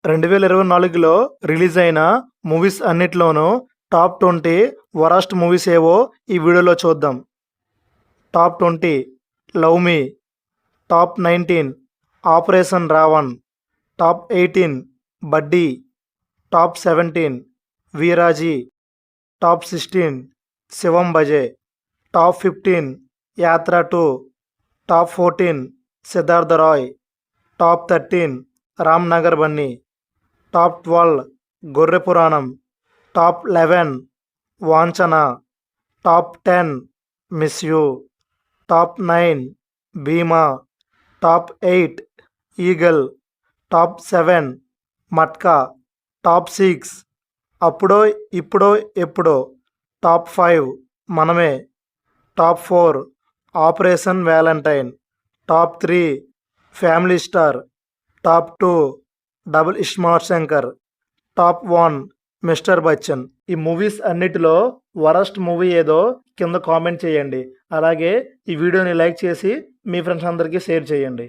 2024లో release అయిన movies అన్నిట్లోనూ top 20 worst movies ఏవో ఈ వీడియోలో చూద్దాం. Top 20 love me, top 19 operation Raavan, top 18 buddy, top 17 Viraaji, top 16 Shivam Bhaje, top 15 Yatra 2, top 14 Siddharth Roy, top 13 Ram Nagar Bunny, top 12 Gorre Puranam, top 11 Vanchana, top 10 miss you, top 9 Bhimaa, top 8 Eagle, top 7 Matka, top 6 Appudo Ippudo Eppudo, top 5 మనమే, top 4 operation Valentine, top 3 family star, top 2 double smart Shankar, top 1 mister Bachchan. ఈ movies అన్నిటిలో worst movie ఏదో కింద comment చేయండి. అలాగే ఈ వీడియోని like చేసి మీ ఫ్రెండ్స్ అందరికీ షేర్ చేయండి.